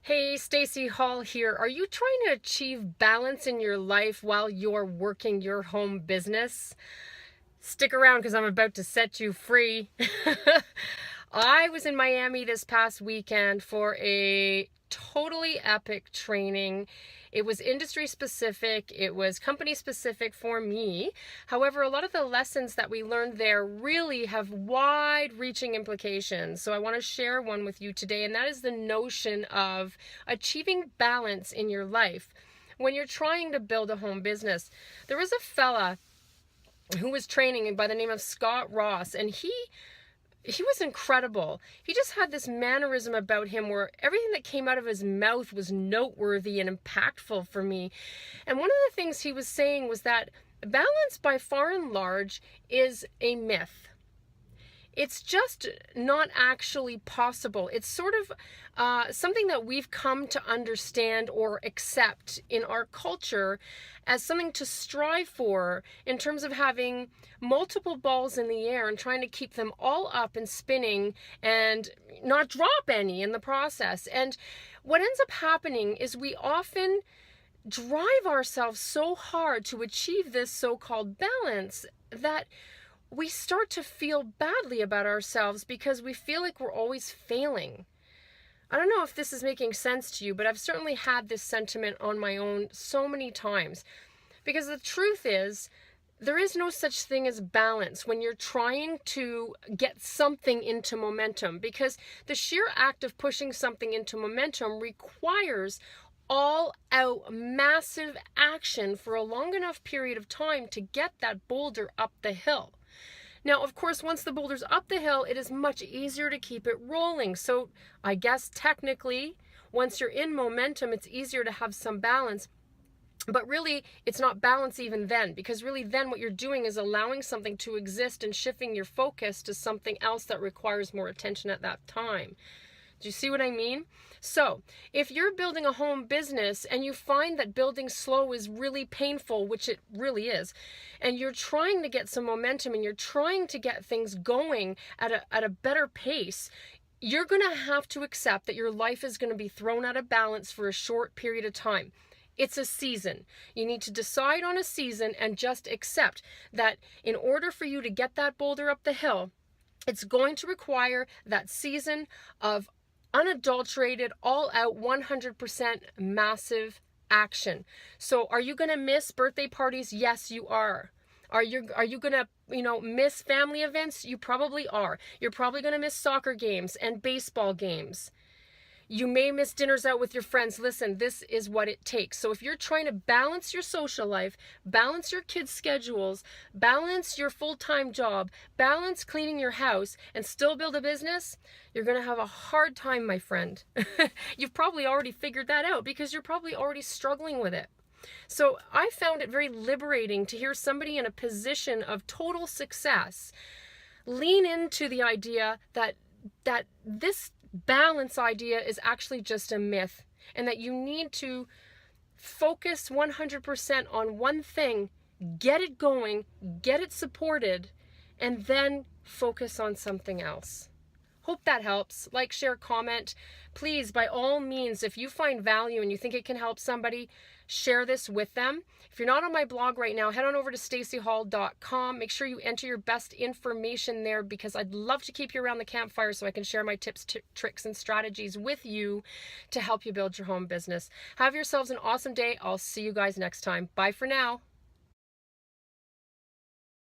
Hey, Stacey Hall here. Are you trying to achieve balance in your life while you're working your home business? Stick around because I'm about to set you free. I was in Miami this past weekend for a totally epic training. It was industry specific, it was company specific for me. However, a lot of the lessons that we learned there really have wide reaching implications. So I want to share one with you today, and that is the notion of achieving balance in your life when you're trying to build a home business. There was a fella who was training by the name of Scott Ross, and he was incredible. He just had this mannerism about him where everything that came out of his mouth was noteworthy and impactful for me. And one of the things he was saying was that balance by far and large is a myth. It's just not actually possible. It's sort of something that we've come to understand or accept in our culture as something to strive for in terms of having multiple balls in the air and trying to keep them all up and spinning and not drop any in the process. And what ends up happening is we often drive ourselves so hard to achieve this so-called balance that we start to feel badly about ourselves because we feel like we're always failing. I don't know if this is making sense to you, but I've certainly had this sentiment on my own so many times. Because the truth is, there is no such thing as balance when you're trying to get something into momentum. Because the sheer act of pushing something into momentum requires all out massive action for a long enough period of time to get that boulder up the hill. Now, of course, once the boulder's up the hill, it is much easier to keep it rolling. So I guess technically, once you're in momentum, it's easier to have some balance. But really, it's not balance even then, because really then what you're doing is allowing something to exist and shifting your focus to something else that requires more attention at that time. Do you see what I mean? So if you're building a home business and you find that building slow is really painful, which it really is, and you're trying to get some momentum and you're trying to get things going at a better pace, you're going to have to accept that your life is going to be thrown out of balance for a short period of time. It's a season. You need to decide on a season and just accept that in order for you to get that boulder up the hill, it's going to require that season of unadulterated, all out, 100% massive action. So are you going to miss birthday parties? Yes, you are. Are you going to, miss family events? You probably are. You're probably going to miss soccer games and baseball games. You may miss dinners out with your friends. Listen, this is what it takes. So if you're trying to balance your social life, balance your kids' schedules, balance your full-time job, balance cleaning your house, and still build a business, you're going to have a hard time, my friend. You've probably already figured that out because you're probably already struggling with it. So I found it very liberating to hear somebody in a position of total success lean into the idea that this balance idea is actually just a myth, and that you need to focus 100% on one thing, get it going, get it supported, and then focus on something else. Hope that helps. Like, share, comment. Please, by all means, if you find value and you think it can help somebody, share this with them. If you're not on my blog right now, head on over to staceyhall.com. Make sure you enter your best information there, because I'd love to keep you around the campfire so I can share my tips, tricks, and strategies with you to help you build your home business. Have yourselves an awesome day. I'll see you guys next time. Bye for now.